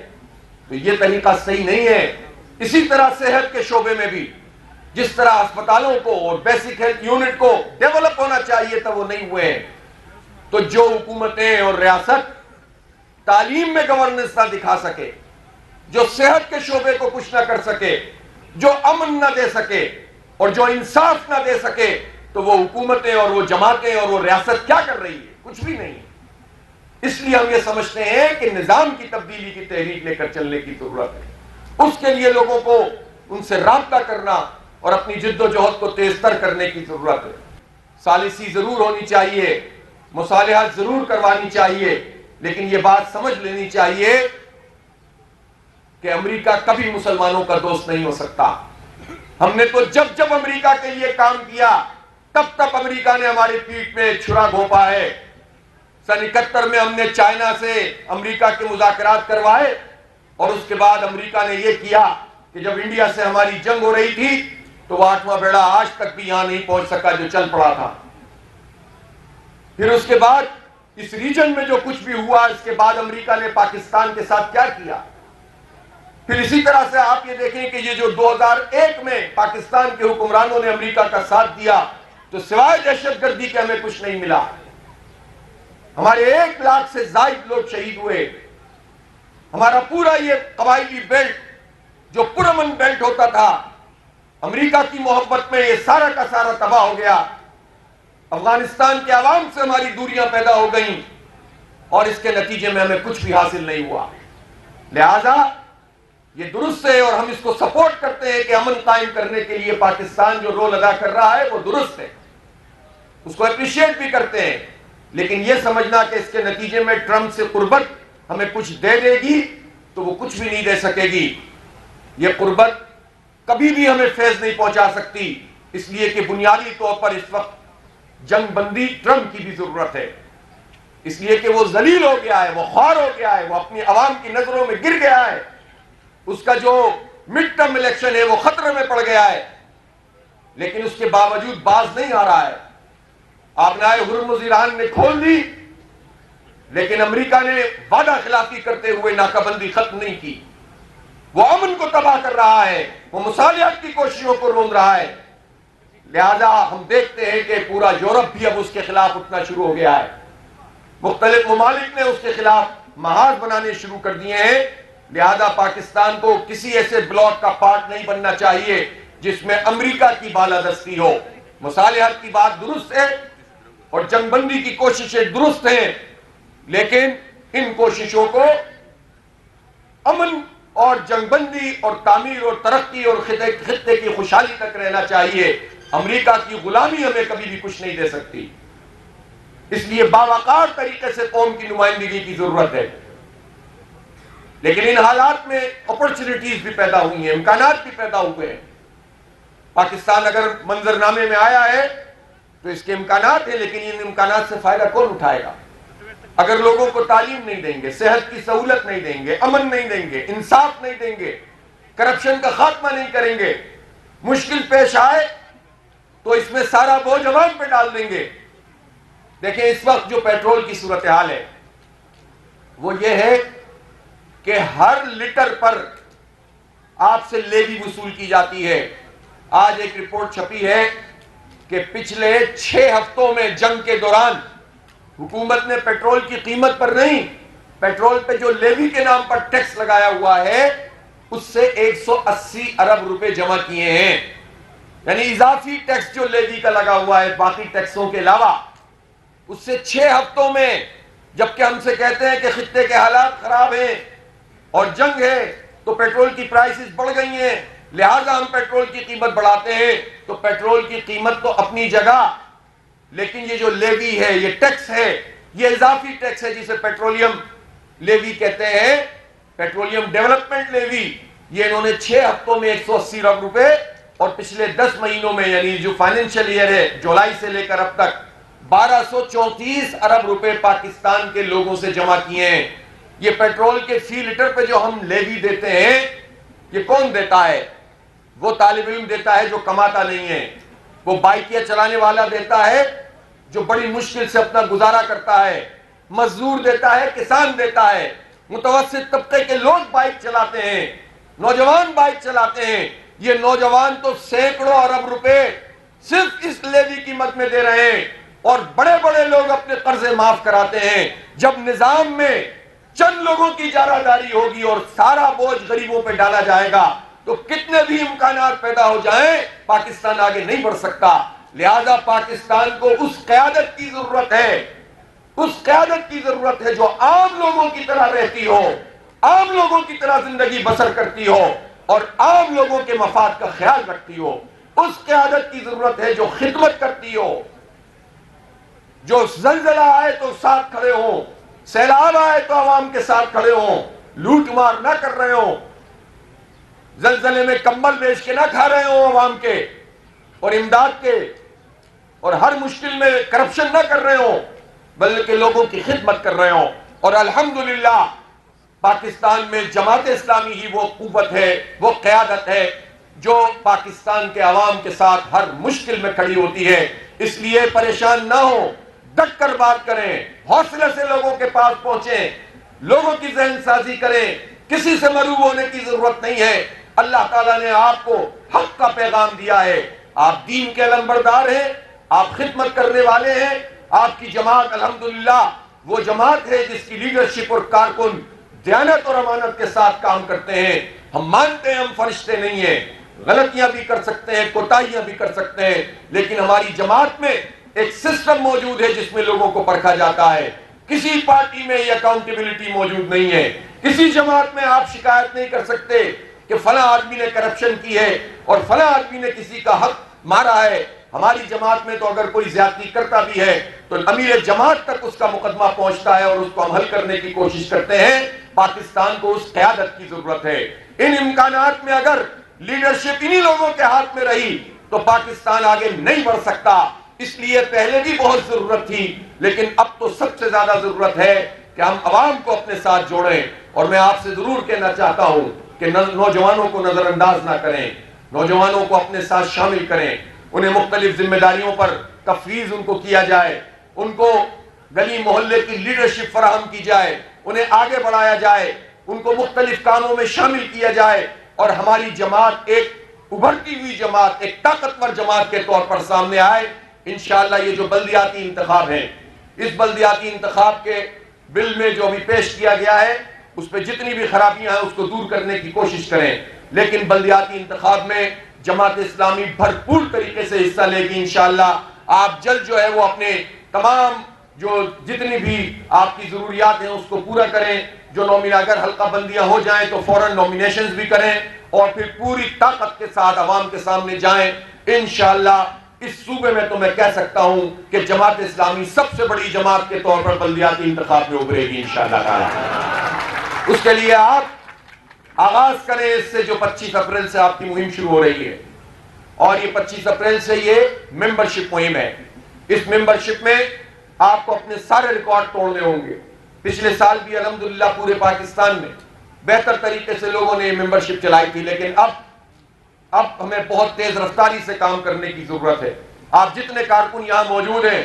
S1: تو یہ طریقہ صحیح نہیں ہے. اسی طرح صحت کے شعبے میں بھی جس طرح ہسپتالوں کو اور بیسک ہیلتھ یونٹ کو ڈیولپ ہونا چاہیے تھا وہ نہیں ہوئے ہیں. تو جو حکومتیں اور ریاست تعلیم میں گورننس نہ دکھا سکے، جو صحت کے شعبے کو کچھ نہ کر سکے، جو امن نہ دے سکے اور جو انصاف نہ دے سکے، تو وہ حکومتیں اور وہ جماعتیں اور وہ ریاست کیا کر رہی ہے؟ کچھ بھی نہیں. اس لیے ہم یہ سمجھتے ہیں کہ نظام کی تبدیلی کی تحریک لے کر چلنے کی ضرورت ہے. اس کے لیے لوگوں کو ان سے رابطہ کرنا اور اپنی جد و جہد کو تیز تر کرنے کی ضرورت ہے. ثالثی ضرور ہونی چاہیے، مصالحت ضرور کروانی چاہیے، لیکن یہ بات سمجھ لینی چاہیے کہ امریکہ کبھی مسلمانوں کا دوست نہیں ہو سکتا. ہم نے تو جب امریکہ کے لیے کام کیا تب امریکہ نے ہماری پیٹھ میں چھرا گھونپا ہے. سن 71 میں ہم نے چائنا سے امریکہ کے مذاکرات کروائے اور اس کے بعد امریکہ نے یہ کیا کہ جب انڈیا سے ہماری جنگ ہو رہی تھی تو وہ 8واں بیڑا آج تک بھی یہاں نہیں پہنچ سکا جو چل پڑا تھا. پھر اس کے بعد اس ریجن میں جو کچھ بھی ہوا، اس کے بعد امریکہ نے پاکستان کے ساتھ کیا کیا. پھر اسی طرح سے آپ یہ دیکھیں کہ یہ جو 2001 میں پاکستان کے حکمرانوں نے امریکہ کا ساتھ دیا تو سوائے دہشت گردی کے ہمیں کچھ نہیں ملا. ہمارے 1 لاکھ سے زائد لوگ شہید ہوئے. ہمارا پورا یہ قبائلی بیلٹ جو پرامن بیلٹ ہوتا تھا، امریکہ کی محبت میں یہ سارا کا سارا تباہ ہو گیا. افغانستان کے عوام سے ہماری دوریاں پیدا ہو گئیں اور اس کے نتیجے میں ہمیں کچھ بھی حاصل نہیں ہوا. لہذا یہ درست ہے اور ہم اس کو سپورٹ کرتے ہیں کہ امن قائم کرنے کے لیے پاکستان جو رول ادا کر رہا ہے وہ درست ہے، اس کو اپریشیٹ بھی کرتے ہیں. لیکن یہ سمجھنا کہ اس کے نتیجے میں ٹرمپ سے قربت ہمیں کچھ دے دے گی تو وہ کچھ بھی نہیں دے سکے گی. یہ قربت کبھی بھی ہمیں فیض نہیں پہنچا سکتی، اس لیے کہ بنیادی طور پر اس وقت جنگ بندی ٹرمپ کی بھی ضرورت ہے. اس لیے کہ وہ ذلیل ہو گیا ہے، وہ خوار ہو گیا ہے، وہ اپنی عوام کی نظروں میں گر گیا ہے. اس کا جو مڈ ٹرم الیکشن ہے وہ خطرے میں پڑ گیا ہے، لیکن اس کے باوجود باز نہیں آ رہا ہے۔ آبنائے ہرمز ایران نے کھول دی، لیکن امریکہ نے وعدہ خلافی کرتے ہوئے ناکہ بندی ختم نہیں کی۔ وہ امن کو تباہ کر رہا ہے، وہ مصالحت کی کوششوں کو روند رہا ہے۔ لہذا ہم دیکھتے ہیں کہ پورا یورپ بھی اب اس کے خلاف اٹھنا شروع ہو گیا ہے، مختلف ممالک نے اس کے خلاف محاذ بنانے شروع کر دیے ہیں۔ لہذا پاکستان کو کسی ایسے بلاک کا پارٹ نہیں بننا چاہیے جس میں امریکہ کی بالادستی ہو۔ مصالحت کی بات درست ہے اور جنگ بندی کی کوششیں درست ہیں، لیکن ان کوششوں کو امن اور جنگ بندی اور تعمیر اور ترقی اور خطے کی خوشحالی تک رہنا چاہیے۔ امریکہ کی غلامی ہمیں کبھی بھی کچھ نہیں دے سکتی، اس لیے باوقار طریقے سے قوم کی نمائندگی کی ضرورت ہے۔ لیکن ان حالات میں اپرچونٹیز بھی پیدا ہوئی ہیں، امکانات بھی پیدا ہوئے ہیں۔ پاکستان اگر منظرنامے میں آیا ہے تو اس کے امکانات ہیں، لیکن ان امکانات سے فائدہ کون اٹھائے گا؟ اگر لوگوں کو تعلیم نہیں دیں گے، صحت کی سہولت نہیں دیں گے، امن نہیں دیں گے، انصاف نہیں دیں گے، کرپشن کا خاتمہ نہیں کریں گے، مشکل پیش آئے تو اس میں سارا بوجھ عوام پہ ڈال دیں گے۔ دیکھیں اس وقت جو پیٹرول کی صورتحال ہے وہ یہ ہے کہ ہر لیٹر پر آپ سے لیوی وصول کی جاتی ہے۔ آج ایک رپورٹ چھپی ہے کہ پچھلے 6 ہفتوں میں جنگ کے دوران حکومت نے پیٹرول کی قیمت پر نہیں، پیٹرول پہ جو لیوی کے نام پر ٹیکس لگایا ہوا ہے اس سے 180 ارب روپے جمع کیے ہیں۔ یعنی اضافی ٹیکس جو لیوی کا لگا ہوا ہے باقی ٹیکسوں کے علاوہ، اس سے 6 ہفتوں میں، جبکہ ہم سے کہتے ہیں کہ خطے کے حالات خراب ہیں اور جنگ ہے تو پیٹرول کی پرائسز بڑھ گئی ہیں، لہٰذا ہم پیٹرول کی قیمت بڑھاتے ہیں۔ تو پیٹرول کی قیمت تو اپنی جگہ، لیکن یہ جو لیوی ہے، یہ ٹیکس ہے، یہ اضافی ٹیکس ہے جسے پیٹرولیم لیوی کہتے ہیں، پیٹرولیم ڈیولپمنٹ لیوی، یہ انہوں نے 6 ہفتوں میں 180 ارب روپے اور پچھلے 10 مہینوں میں یعنی جو فائنینشل ایئر ہے جولائی سے لے کر اب تک 1234 ارب روپے پاکستان کے لوگوں سے جمع کیے ہیں۔ یہ پیٹرول کے فی لیٹر پہ جو ہم لیوی دیتے ہیں یہ کون دیتا ہے؟ وہ طالب علم دیتا ہے جو کماتا نہیں ہے، وہ بائکیا چلانے والا دیتا ہے جو بڑی مشکل سے اپنا گزارا کرتا ہے، مزدور دیتا ہے، کسان دیتا ہے، متوسط طبقے کے لوگ بائک چلاتے ہیں، نوجوان بائک چلاتے ہیں۔ یہ نوجوان تو سینکڑوں ارب روپے صرف اس لیوی کی مد میں دے رہے ہیں اور بڑے بڑے لوگ اپنے قرضے معاف کراتے ہیں۔ جب نظام میں چند لوگوں کی اجارہ داری ہوگی اور سارا بوجھ غریبوں پہ ڈالا جائے گا تو کتنے بھی امکانات پیدا ہو جائیں پاکستان آگے نہیں بڑھ سکتا۔ لہذا پاکستان کو اس قیادت کی ضرورت ہے، اس قیادت کی ضرورت ہے جو عام لوگوں کی طرح رہتی ہو، عام لوگوں کی طرح زندگی بسر کرتی ہو اور عام لوگوں کے مفاد کا خیال رکھتی ہو۔ اس قیادت کی ضرورت ہے جو خدمت کرتی ہو، جو زلزلہ آئے تو ساتھ کھڑے ہوں، سیلاب آئے تو عوام کے ساتھ کھڑے ہوں، لوٹ مار نہ کر رہے ہوں، زلزلے میں کمبل بیچ کے نہ کھا رہے ہوں عوام کے اور امداد کے، اور ہر مشکل میں کرپشن نہ کر رہے ہوں بلکہ لوگوں کی خدمت کر رہے ہوں۔ اور الحمدللہ پاکستان میں جماعت اسلامی ہی وہ قوت ہے، وہ قیادت ہے جو پاکستان کے عوام کے ساتھ ہر مشکل میں کھڑی ہوتی ہے۔ اس لیے پریشان نہ ہو، ڈٹ کر بات کریں، حوصلے سے لوگوں کے پاس پہنچیں، لوگوں کی ذہن سازی کریں، کسی سے مرعوب ہونے کی ضرورت نہیں ہے۔ اللہ تعالیٰ نے آپ کو حق کا پیغام دیا ہے، آپ دین کے علمبردار ہیں، آپ خدمت کرنے والے ہیں۔ آپ کی جماعت الحمدللہ وہ جماعت ہے جس کی لیڈرشپ اور کارکن دیانت اور امانت کے ساتھ کام کرتے ہیں۔ ہم مانتے ہیں ہم فرشتے نہیں ہیں، غلطیاں بھی کر سکتے ہیں، کوتاہیاں بھی کر سکتے ہیں، لیکن ہماری جماعت میں ایک سسٹم موجود ہے جس میں لوگوں کو پرکھا جاتا ہے۔ کسی پارٹی میں یہ اکاؤنٹیبلٹی موجود نہیں ہے، کسی جماعت میں آپ شکایت نہیں کر سکتے کہ فلاں آدمی نے کرپشن کی ہے اور فلاں آدمی نے کسی کا حق مارا ہے۔ ہماری جماعت میں تو اگر کوئی زیادتی کرتا بھی ہے تو امیر جماعت تک اس کا مقدمہ پہنچتا ہے اور اس کو ہم حل کرنے کی کوشش کرتے ہیں۔ پاکستان کو اس قیادت کی ضرورت ہے۔ ان امکانات میں اگر لیڈرشپ انہی لوگوں کے ہاتھ میں رہی تو پاکستان آگے نہیں بڑھ سکتا۔ اس لیے پہلے بھی بہت ضرورت تھی، لیکن اب تو سب سے زیادہ ضرورت ہے کہ ہم عوام کو اپنے ساتھ جوڑیں۔ اور میں آپ سے ضرور کہنا چاہتا ہوں کہ نوجوانوں کو نظر انداز نہ کریں، نوجوانوں کو اپنے ساتھ شامل کریں، انہیں مختلف ذمہ داریوں پر تفویض ان کو کیا جائے، ان کو گلی محلے کی لیڈرشپ فراہم کی جائے، انہیں آگے بڑھایا جائے، ان کو مختلف کاموں میں شامل کیا جائے، اور ہماری جماعت ایک ابھرتی ہوئی جماعت، ایک طاقتور جماعت کے طور پر سامنے آئے۔ انشاءاللہ یہ جو بلدیاتی انتخاب ہیں، اس بلدیاتی انتخاب کے بل میں جو ابھی پیش کیا گیا ہے، اس پہ جتنی بھی خرابیاں ہیں اس کو دور کرنے کی کوشش کریں، لیکن بلدیاتی انتخاب میں جماعت اسلامی بھرپور طریقے سے حصہ لے گی انشاءاللہ۔ آپ جلد جو ہے وہ اپنے تمام جو جتنی بھی آپ کی ضروریات ہیں اس کو پورا کریں، جو اگر حلقہ بندیاں ہو جائیں تو فوراً نومینیشنز بھی کریں، اور پھر پوری طاقت کے ساتھ عوام کے سامنے جائیں۔ انشاءاللہ اس صوبے میں تو میں کہہ سکتا ہوں کہ جماعت اسلامی سب سے بڑی جماعت کے طور پر بلدیاتی انتخاب میں ابھرے گی انشاءاللہ تعالی۔ اس کے لیے آپ آغاز کریں اس سے جو 25 اپریل سے آپ کی مہم شروع ہو رہی ہے، اور یہ 25 اپریل سے یہ ممبرشپ مہم ہے۔ اس ممبرشپ میں آپ کو اپنے سارے ریکارڈ توڑنے ہوں گے۔ پچھلے سال بھی الحمدللہ پورے پاکستان میں بہتر طریقے سے لوگوں نے یہ ممبرشپ چلائی تھی، لیکن اب ہمیں بہت تیز رفتاری سے کام کرنے کی ضرورت ہے۔ آپ جتنے کارکن یہاں موجود ہیں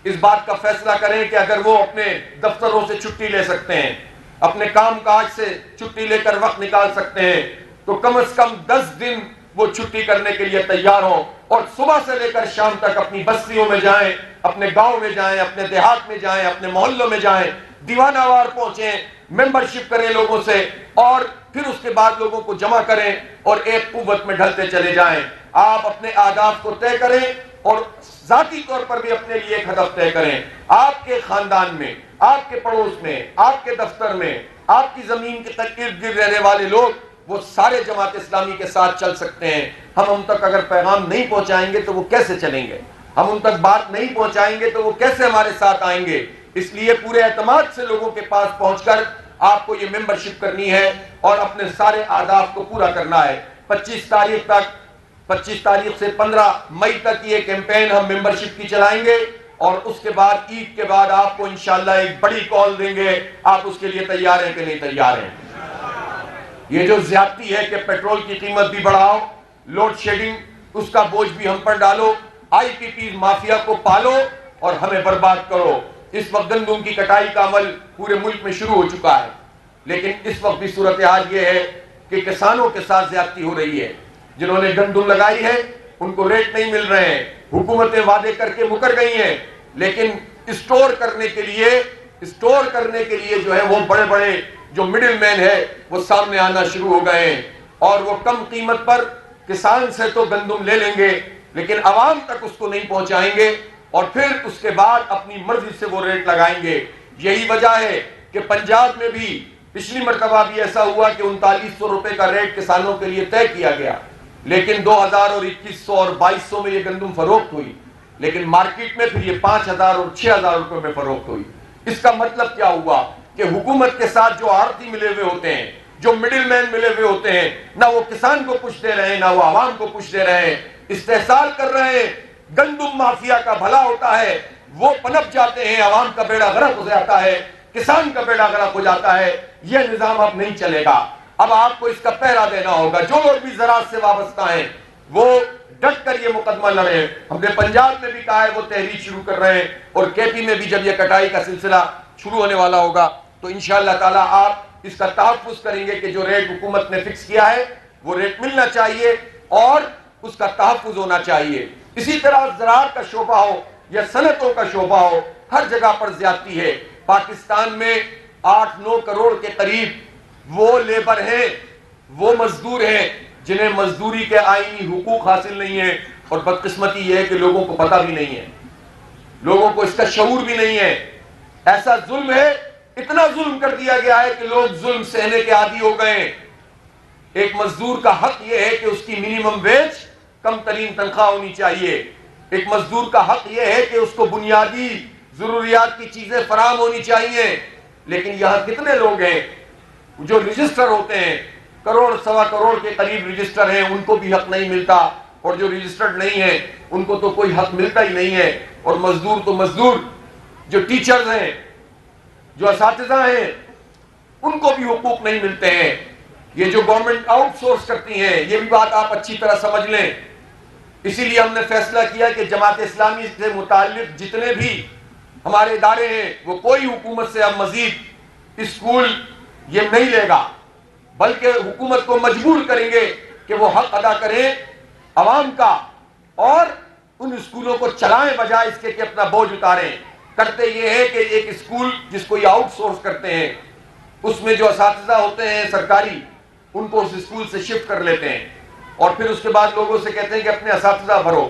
S1: اس بات کا فیصلہ کریں کہ اگر وہ اپنے دفتروں سے چھٹی لے سکتے ہیں، اپنے کام کاج سے چھٹی لے کر وقت نکال سکتے ہیں، تو کم از کم 10 دن وہ چھٹی کرنے کے لیے تیار ہوں، اور صبح سے لے کر شام تک اپنی بستیوں میں جائیں، اپنے گاؤں میں جائیں، اپنے دیہات میں جائیں، اپنے محلوں میں جائیں، دیوانہ وار پہنچیں، ممبرشپ کریں لوگوں سے، اور پھر اس کے بعد لوگوں کو جمع کریں اور ایک قوت میں ڈھلتے چلے جائیں۔ آپ اپنے اہداف کو طے کریں اور ذاتی طور پر بھی اپنے لیے ایک ہدف طے کریں۔ آپ کے خاندان میں، آپ کے پڑوس میں، آپ کے دفتر میں، آپ کی زمین کے ارد گرد رہنے والے لوگ، وہ سارے جماعت اسلامی کے ساتھ چل سکتے ہیں۔ ہم ان تک اگر پیغام نہیں پہنچائیں گے تو وہ کیسے چلیں گے؟ ہم ان تک بات نہیں پہنچائیں گے تو وہ کیسے ہمارے ساتھ آئیں گے؟ اس لیے پورے اعتماد سے لوگوں کے پاس پہنچ کر آپ کو یہ ممبرشپ کرنی ہے اور اپنے سارے اہداف کو پورا کرنا ہے۔ 25 تاریخ سے 15 مئی تک یہ کیمپین ہم ممبرشپ کی چلائیں گے، اور اس کے بعد عید کے بعد آپ کو انشاءاللہ ایک بڑی کال دیں گے۔ آپ اس کے لیے تیار ہیں کہ نہیں تیار ہیں؟ یہ جو زیادتی ہے کہ پیٹرول کی قیمت بھی بڑھاؤ، لوڈ شیڈنگ اس کا بوجھ بھی ہم پر ڈالو، آئی پی پی مافیا کو پالو اور ہمیں برباد کرو۔ اس وقت گندم کی کٹائی کا عمل پورے ملک میں شروع ہو چکا ہے، لیکن اس وقت بھی صورتحال یہ ہے کہ کسانوں کے ساتھ زیادتی ہو رہی ہے۔ جنہوں نے گندم لگائی ہے ان کو ریٹ نہیں مل رہے ہیں، حکومتیں وعدے کر کے مکر گئی ہیں، لیکن اسٹور کرنے کے لیے جو ہے وہ بڑے بڑے جو مڈل مین ہے وہ سامنے آنا شروع ہو گئے ہیں، اور وہ کم قیمت پر کسان سے تو گندم لے لیں گے لیکن عوام تک اس کو نہیں پہنچائیں گے، اور پھر اس کے بعد اپنی مرضی سے وہ ریٹ لگائیں گے۔ یہی وجہ ہے کہ پنجاب میں بھی پچھلی مرتبہ بھی ایسا ہوا کہ 3900 روپے کا ریٹ کسانوں کے لیے طے کیا گیا، لیکن 2000 اور 2100 اور 2200 میں یہ گندم فروخت ہوئی، لیکن مارکیٹ میں پھر یہ 5000 اور 6000 روپے میں فروخت ہوئی۔ اس کا مطلب کیا ہوا کہ حکومت کے ساتھ جو آڑتی ملے ہوئے ہوتے ہیں، جو مڈل مین ملے ہوئے ہوتے ہیں، نہ وہ کسان کو کچھ دے رہے ہیں، نہ وہ عوام کو کچھ دے رہے ہیں، استحصال کر رہے ہیں۔ گندم مافیا کا بھلا ہوتا ہے، وہ پنپ جاتے ہیں، عوام کا بیڑا غرق ہو جاتا ہے، کسان کا بیڑا غرق ہو جاتا ہے۔ یہ نظام اب نہیں چلے گا۔ اب آپ کو اس کا پہرا دینا ہوگا۔ جو لوگ بھی زراعت سے وابستہ ہیں وہ ڈٹ کر یہ مقدمہ لڑیں۔ ہم نے پنجاب میں بھی کہا ہے وہ تحریک شروع کر رہے ہیں، اور کے پی میں بھی جب یہ کٹائی کا سلسلہ شروع ہونے والا ہوگا تو انشاءاللہ تعالیٰ آپ اس کا تحفظ کریں گے کہ جو ریٹ حکومت نے فکس کیا ہے وہ ریٹ ملنا چاہیے اور اس کا تحفظ ہونا چاہیے۔ اسی طرح زراعت کا شعبہ ہو یا صنعتوں کا شعبہ ہو، ہر جگہ پر زیادتی ہے۔ پاکستان میں 8-9 کروڑ کے قریب وہ لیبر ہیں، وہ مزدور ہیں جنہیں مزدوری کے آئینی حقوق حاصل نہیں ہیں، اور بدقسمتی یہ ہے کہ لوگوں کو پتہ بھی نہیں ہے، لوگوں کو اس کا شعور بھی نہیں ہے۔ ایسا ظلم ہے، اتنا ظلم کر دیا گیا ہے کہ لوگ ظلم سہنے کے عادی ہو گئے ہیں۔ ایک مزدور کا حق یہ ہے کہ اس کی منیمم ویج کم ترین تنخواہ ہونی چاہیے۔ ایک مزدور کا حق یہ ہے کہ اس کو بنیادی ضروریات کی چیزیں فراہم ہونی چاہیے، لیکن یہاں کتنے لوگ ہیں جو رجسٹر ہوتے ہیں، کروڑ سوا کروڑ کے قریب رجسٹر ہیں، ان کو بھی حق نہیں ملتا، اور جو رجسٹرڈ نہیں ہیں ان کو تو کوئی حق ملتا ہی نہیں ہے۔ اور مزدور تو مزدور، جو ٹیچرز ہیں، جو اساتذہ ہیں، ان کو بھی حقوق نہیں ملتے ہیں۔ یہ جو گورنمنٹ آؤٹ سورس کرتی ہیں، یہ بھی بات آپ اچھی طرح سمجھ لیں. اسی لیے ہم نے فیصلہ کیا کہ جماعت اسلامی سے متعلق جتنے بھی ہمارے ادارے ہیں وہ کوئی حکومت سے اب مزید اسکول یہ نہیں لے گا، بلکہ حکومت کو مجبور کریں گے کہ وہ حق ادا کریں عوام کا اور ان اسکولوں کو چلائیں بجائے اس کے کہ اپنا بوجھ اتاریں. کرتے یہ ہے کہ ایک اسکول جس کو یہ آؤٹ سورس کرتے ہیں اس میں جو اساتذہ ہوتے ہیں سرکاری ان کو اس اسکول سے شفٹ کر لیتے ہیں اور پھر اس کے بعد لوگوں سے کہتے ہیں کہ اپنے اساتذہ بھرو،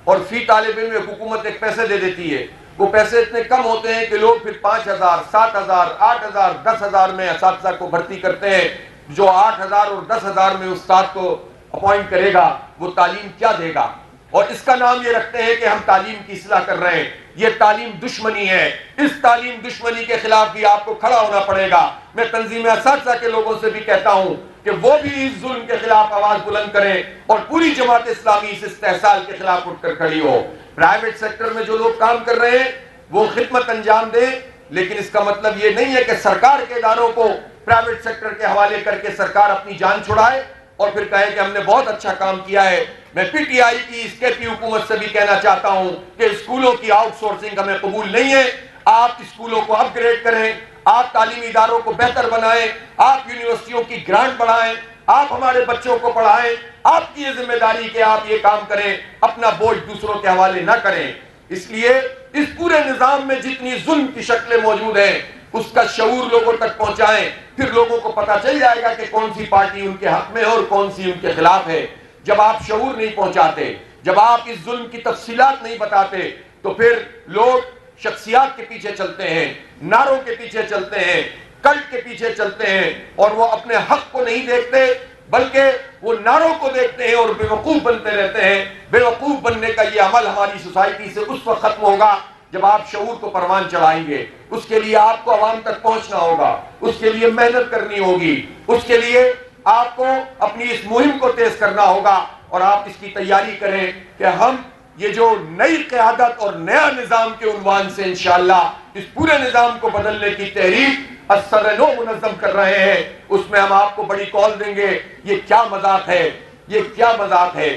S1: اور فی طالب علم میں حکومت ایک پیسے دے دیتی ہے. وہ پیسے اتنے کم ہوتے ہیں کہ لوگ پھر 5,000 7,000 8,000 10,000 میں اساتذہ کو بھرتی کرتے ہیں. جو 8,000 اور 10,000 میں استاد کو اپوائنٹ کرے گا وہ تعلیم کیا دے گا؟ اور اس کا نام یہ رکھتے ہیں کہ ہم تعلیم کی اصلاح کر رہے ہیں. یہ تعلیم دشمنی ہے. اس تعلیم دشمنی کے خلاف بھی آپ کو کھڑا ہونا پڑے گا. میں تنظیم اساتذہ کے لوگوں سے بھی کہتا ہوں کہ وہ بھی اس ظلم کے خلاف آواز بلند کریں اور پوری جماعت اسلامی اس استحصال کے خلاف اٹھ کر کھڑی ہو. پرائیویٹ سیکٹر میں جو لوگ کام کر رہے ہیں وہ خدمت انجام دیں، لیکن اس کا مطلب یہ نہیں ہے کہ سرکار کے اداروں کو پرائیویٹ سیکٹر کے حوالے کر کے سرکار اپنی جان چھڑائے اور پھر کہے کہ ہم نے بہت اچھا کام کیا ہے. میں پی ٹی آئی کی اس کے پی حکومت سے بھی کہنا چاہتا ہوں کہ اسکولوں کی آؤٹ سورسنگ ہمیں قبول نہیں ہے. آپ اسکولوں کو اپ گریڈ کریں، آپ تعلیمی اداروں کو بہتر بنائیں، آپ یونیورسٹیوں کی گرانٹ بڑھائیں، آپ ہمارے بچوں کو پڑھائیں. آپ کی یہ ذمہ داری کہ آپ یہ کام کریں، اپنا بوجھ دوسروں کے حوالے نہ کریں. اس لیے اس پورے نظام میں جتنی ظلم کی شکلیں موجود ہیں اس کا شعور لوگوں تک پہنچائیں، پھر لوگوں کو پتہ چل جائے گا کہ کون سی پارٹی ان کے حق میں ہے اور کون سی ان کے خلاف ہے. جب آپ شعور نہیں پہنچاتے، جب آپ اس ظلم کی تفصیلات نہیں بتاتے تو پھر لوگ شخصیات کے پیچھے چلتے ہیں، نعروں کے پیچھے چلتے ہیں، کلٹ کے پیچھے چلتے ہیں اور وہ اپنے حق کو نہیں دیکھتے بلکہ وہ نعروں کو دیکھتے ہیں اور بے وقوف بنتے رہتے ہیں. بے وقوف بننے کا یہ عمل ہماری سوسائٹی سے اس وقت ختم ہوگا جب آپ شعور کو پروان چڑھائیں گے. اس کے لیے آپ کو عوام تک پہنچنا ہوگا، اس کے لیے محنت کرنی ہوگی، اس کے لیے آپ کو اپنی اس مہم کو تیز کرنا ہوگا اور آپ اس کی تیاری کریں کہ ہم یہ جو نئی قیادت اور نیا نظام کے عنوان سے انشاءاللہ اس پورے نظام کو بدلنے کی تحریک اثر نو منظم کر رہے ہیں. اس میں ہم آپ کو بڑی کال دیں گے. یہ کیا مذاق ہے، یہ کیا مذاق ہے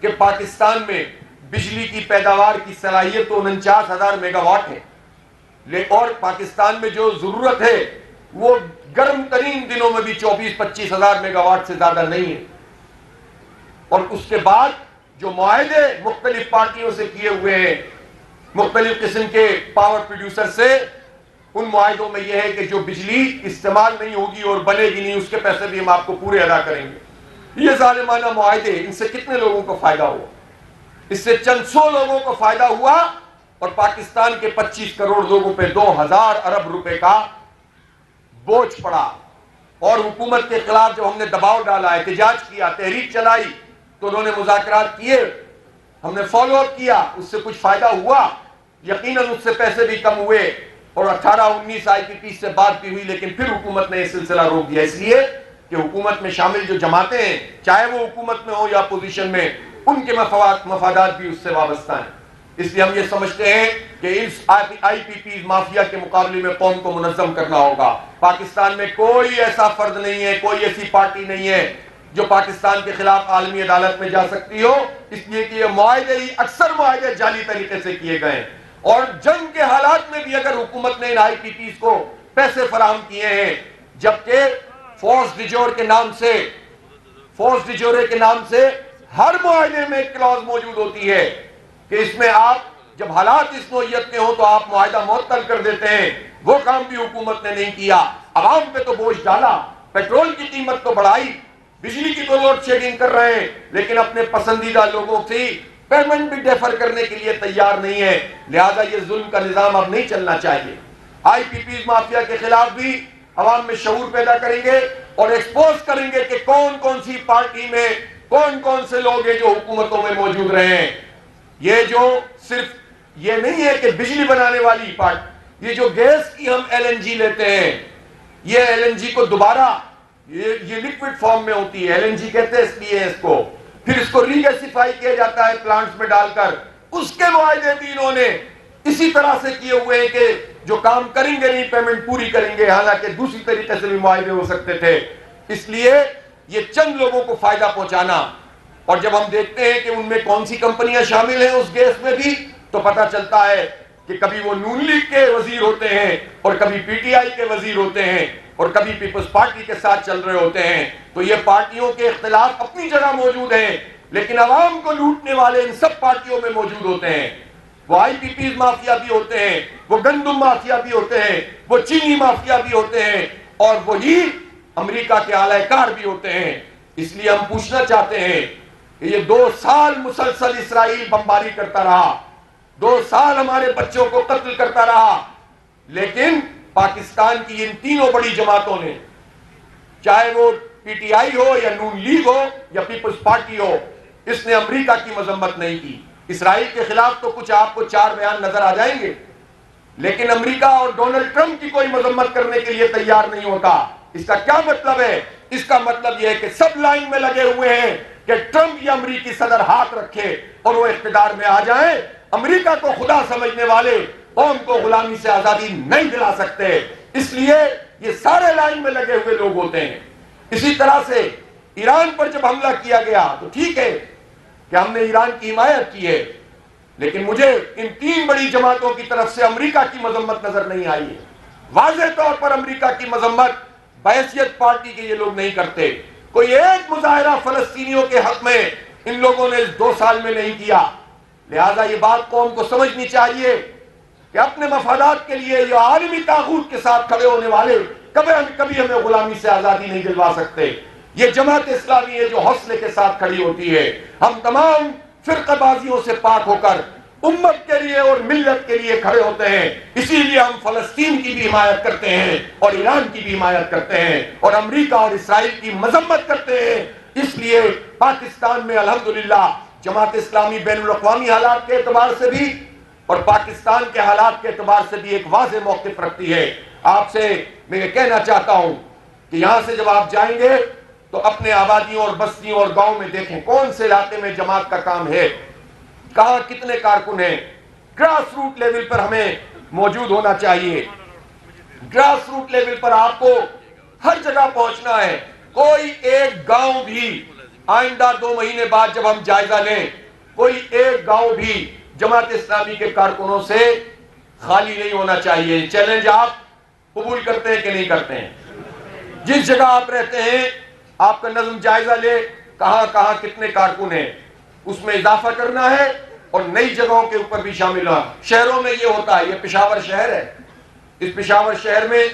S1: کہ پاکستان میں بجلی کی پیداوار کی صلاحیت تو 49,000 میگا واٹ ہے اور پاکستان میں جو ضرورت ہے وہ گرم ترین دنوں میں بھی 24-25,000 میگا واٹ سے زیادہ نہیں ہے. اور اس کے بعد جو معاہدے مختلف پارٹیوں سے کیے ہوئے ہیں مختلف قسم کے پاور پروڈیوسر سے، ان معاہدوں میں یہ ہے کہ جو بجلی استعمال نہیں ہوگی اور بنے گی نہیں اس کے پیسے بھی ہم آپ کو پورے ادا کریں گے. یہ ظالمانہ معاہدے، ان سے کتنے لوگوں کو فائدہ ہوا؟ اس سے چند سو لوگوں کو فائدہ ہوا اور پاکستان کے 25 کروڑ لوگوں پہ 2,000 ارب روپے کا بوجھ پڑا. اور حکومت کے خلاف جب ہم نے دباؤ ڈالا، احتجاج کیا، تحریک چلائی تو انہوں نے مذاکرات کیے، ہم نے فالو اپ کیا، اس سے کچھ فائدہ ہوا؟ یقیناً اس سے پیسے بھی کم ہوئے اور 18-19 آئی پی پی سے بات بھی ہوئی، لیکن پھر حکومت نے یہ سلسلہ روک دیا. اس لیے کہ حکومت میں شامل جو جماعتیں ہیں چاہے وہ حکومت میں ہو یا اپوزیشن میں، ان کے مفادات بھی اس سے وابستہ ہیں. اس لیے ہم یہ سمجھتے ہیں کہ اس آئی پی پی مافیا کے مقابلے میں قوم کو منظم کرنا ہوگا. پاکستان میں کوئی ایسا فرد نہیں ہے، کوئی ایسی پارٹی نہیں ہے جو پاکستان کے خلاف عالمی عدالت میں جا سکتی ہو، اس لیے کہ یہ معاہدے ہی اکثر معاہدے جعلی طریقے سے کیے گئے. اور جنگ کے حالات میں بھی اگر حکومت نے ان آئی پی پیز کو پیسے فراہم کیے ہیں، جبکہ فورس ڈیجور کے نام سے ہر معاہدے میں ایک کلاز موجود ہوتی ہے کہ اس میں آپ جب حالات اس نوعیت کے ہوں تو آپ معاہدہ معطل کر دیتے ہیں. وہ کام بھی حکومت نے نہیں کیا. عوام پہ تو بوجھ ڈالا، پیٹرول کی قیمت تو بڑھائی، بجلی کی تو لوڈ شیڈنگ کر رہے ہیں، لیکن اپنے پسندیدہ لوگوں سے پیمنٹ بھی ڈیفر کرنے کے لیے تیار نہیں ہے. لہذا یہ ظلم کا نظام اب نہیں چلنا چاہیے. آئی پی پیز مافیا کے خلاف بھی عوام میں شعور پیدا کریں گے اور ایکسپوز کریں گے کہ کون کون سی پارٹی میں کون کون سے لوگ ہیں جو حکومتوں میں موجود رہے ہیں. یہ جو صرف یہ نہیں ہے کہ بجلی بنانے والی پارٹی، یہ جو گیس کی ہم ایل این جی لیتے ہیں، یہ ایل این جی کو دوبارہ یہ لیکوڈ فارم میں ہوتی ہے، ایل این جی کہتے ہیں اس لیے اس کو، پھر اس کو ری گیسیفائی کیا جاتا ہے پلانٹس میں ڈال کر. اس کے معاہدے بھی انہوں نے اسی طرح سے کیے ہوئے ہیں کہ جو کام کریں گے نہیں پیمنٹ پوری کریں گے، حالانکہ دوسری طریقے سے بھی معاہدے ہو سکتے تھے. اس لیے یہ چند لوگوں کو فائدہ پہنچانا، اور جب ہم دیکھتے ہیں کہ ان میں کون سی کمپنیاں شامل ہیں اس گیس میں بھی، تو پتہ چلتا ہے کہ کبھی وہ نون لیگ کے وزیر ہوتے ہیں اور کبھی پی ٹی آئی کے وزیر ہوتے ہیں اور کبھی پیپلز پارٹی کے ساتھ چل رہے ہوتے ہیں۔ تو یہ پارٹیوں کے اختلاف اپنی جگہ موجود ہیں، لیکن عوام کو لوٹنے والے ان سب پارٹیوں میں موجود ہوتے ہیں۔ وہ آئی پی پیز مافیا بھی ہوتے ہیں، وہ گندم مافیا بھی ہوتے ہیں، وہ چینی مافیا بھی ہوتے ہیں، اور وہی امریکہ کے اعلی کار بھی ہوتے ہیں۔ اس لیے ہم پوچھنا چاہتے ہیں کہ یہ 2 سال مسلسل اسرائیل بمباری کرتا رہا، 2 سال ہمارے بچوں کو قتل کرتا رہا، لیکن پاکستان کی ان تینوں بڑی جماعتوں نے، چاہے وہ پی ٹی آئی ہو یا نون لیگ ہو یا پیپلز پارٹی ہو، اس نے امریکہ کی مذمت نہیں کی۔ اسرائیل کے خلاف تو کچھ آپ کو 4 بیان نظر آ جائیں گے، لیکن امریکہ اور ڈونلڈ ٹرمپ کی کوئی مذمت کرنے کے لیے تیار نہیں ہوتا۔ اس کا کیا مطلب ہے؟ اس کا مطلب یہ ہے کہ سب لائن میں لگے ہوئے ہیں کہ ٹرمپ یا امریکی صدر ہاتھ رکھے اور وہ اقتدار میں آ جائیں۔ امریکہ کو خدا سمجھنے والے قوم کو غلامی سے آزادی نہیں دلا سکتے، اس لیے یہ سارے لائن میں لگے ہوئے لوگ ہوتے ہیں۔ اسی طرح سے ایران پر جب حملہ کیا گیا تو ٹھیک ہے کہ ہم نے ایران کی حمایت کی ہے، لیکن مجھے ان 3 بڑی جماعتوں کی طرف سے امریکہ کی مذمت نظر نہیں آئی ہے۔ واضح طور پر امریکہ کی مذمت بحیثیت پارٹی کے یہ لوگ نہیں کرتے۔ کوئی ایک مظاہرہ فلسطینیوں کے حق میں ان لوگوں نے اس 2 سال میں نہیں کیا۔ لہذا یہ بات قوم کو سمجھنی چاہیے کہ اپنے مفادات کے لیے یہ عالمی طاغوت کے ساتھ کھڑے ہونے والے کبھی ہمیں غلامی سے آزادی نہیں دلوا سکتے۔ یہ جماعت اسلامی ہے جو حوصلے کے ساتھ کھڑی ہوتی ہے۔ ہم تمام فرقہ بازیوں سے پاک ہو کر امت کے لیے اور ملت کے لیے کھڑے ہوتے ہیں، اسی لیے ہم فلسطین کی بھی حمایت کرتے ہیں اور ایران کی بھی حمایت کرتے ہیں اور امریکہ اور اسرائیل کی مذمت کرتے ہیں۔ اس لیے پاکستان میں الحمدللہ جماعت اسلامی بین الاقوامی حالات کے اعتبار سے بھی اور پاکستان کے حالات کے اعتبار سے بھی ایک واضح موقف رکھتی ہے۔ آپ سے میں یہ کہنا چاہتا ہوں کہ یہاں سے جب آپ جائیں گے تو اپنے آبادیوں اور بستیوں اور گاؤں میں دیکھیں کون سے علاقے میں جماعت کا کام ہے، کہاں کتنے کارکن ہیں۔ گراس روٹ لیول پر ہمیں موجود ہونا چاہیے۔ گراس روٹ لیول پر آپ کو ہر جگہ پہنچنا ہے۔ کوئی ایک گاؤں بھی آئندہ 2 مہینے بعد جب ہم جائزہ لیں، کوئی ایک گاؤں بھی جماعت اسلامی کے کارکنوں سے خالی نہیں ہونا چاہیے۔ چیلنج آپ قبول کرتے ہیں کہ نہیں کرتے ہیں؟ جس جگہ آپ رہتے ہیں آپ کا نظم جائزہ لے، کہاں کہاں کتنے کارکن ہیں، اس میں اضافہ کرنا ہے اور نئی جگہوں کے اوپر بھی شامل ہونا۔ شہروں میں یہ ہوتا ہے، یہ پشاور شہر ہے، اس پشاور شہر میں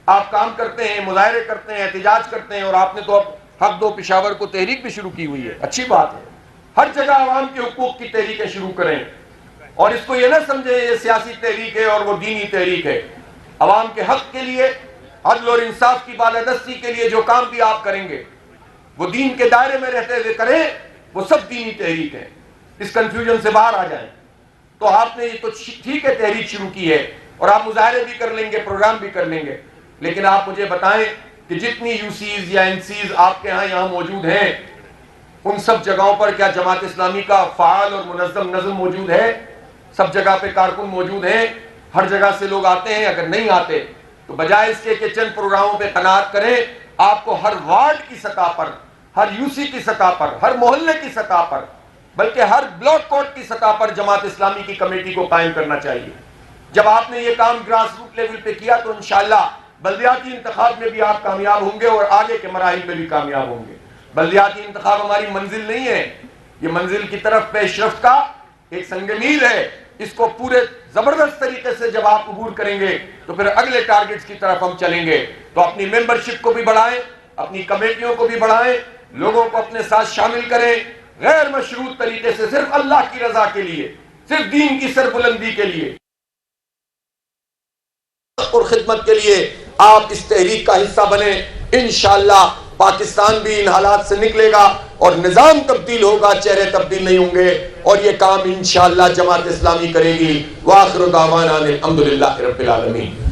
S1: آپ کام کرتے ہیں، مظاہرے کرتے ہیں، احتجاج کرتے ہیں، اور آپ نے تو اب حق دو پشاور کو تحریک بھی شروع کی ہوئی ہے، اچھی بات ہے۔ ہر جگہ عوام کے حقوق کی تحریکیں شروع کریں، اور اس کو یہ نہ سمجھیں یہ سیاسی تحریک ہے اور وہ دینی تحریک ہے۔ عوام کے حق کے لیے، عدل اور انصاف کی بالادستی کے لیے جو کام بھی آپ کریں گے وہ دین کے دائرے میں رہتے ہوئے کریں، وہ سب دینی تحریک ہے۔ اس کنفیوژن سے باہر آ جائیں۔ تو آپ نے یہ تو ٹھیک ہے تحریک شروع کی ہے اور آپ مظاہرے بھی کر لیں گے، پروگرام بھی کر لیں گے، لیکن آپ مجھے بتائیں کہ جتنی یو سیز یا این سیز آپ کے ہاں یہاں موجود ہیں، ان سب جگہوں پر کیا جماعت اسلامی کا فعال اور منظم نظم موجود ہے؟ سب جگہ پہ کارکن موجود ہیں؟ ہر جگہ سے لوگ آتے ہیں؟ اگر نہیں آتے تو بجائے اس کے کہ چند پروگراموں پہ قناعت کریں، آپ کو ہر وارڈ کی سطح پر، ہر یو سی کی سطح پر، ہر محلے کی سطح پر، بلکہ ہر بلاک کوٹ کی سطح پر جماعت اسلامی کی کمیٹی کو قائم کرنا چاہیے۔ جب آپ نے یہ کام گراس روٹ لیول پہ کیا تو انشاءاللہ بلدیاتی انتخاب میں بھی آپ کامیاب ہوں گے اور آگے کے مراحل میں بھی کامیاب ہوں گے۔ بلدیاتی انتخاب ہماری منزل نہیں ہے، یہ منزل کی طرف پیش رفت کا ایک سنگ میل ہے۔ اس کو پورے زبردست طریقے سے جب آپ عبور کریں گے تو پھر اگلے ٹارگٹس کی طرف ہم چلیں گے۔ تو اپنی ممبرشپ کو بھی بڑھائیں، اپنی کمیٹیوں کو بھی بڑھائیں، لوگوں کو اپنے ساتھ شامل کریں، غیر مشروط طریقے سے صرف اللہ کی رضا کے لیے، صرف دین کی سربلندی کے لیے اور خدمت کے لیے آپ اس تحریک کا حصہ بنیں۔ انشاءاللہ پاکستان بھی ان حالات سے نکلے گا اور نظام تبدیل ہوگا، چہرے تبدیل نہیں ہوں گے، اور یہ کام انشاءاللہ جماعت اسلامی کرے گی۔ وآخر دعوانا الحمدللہ رب العالمین۔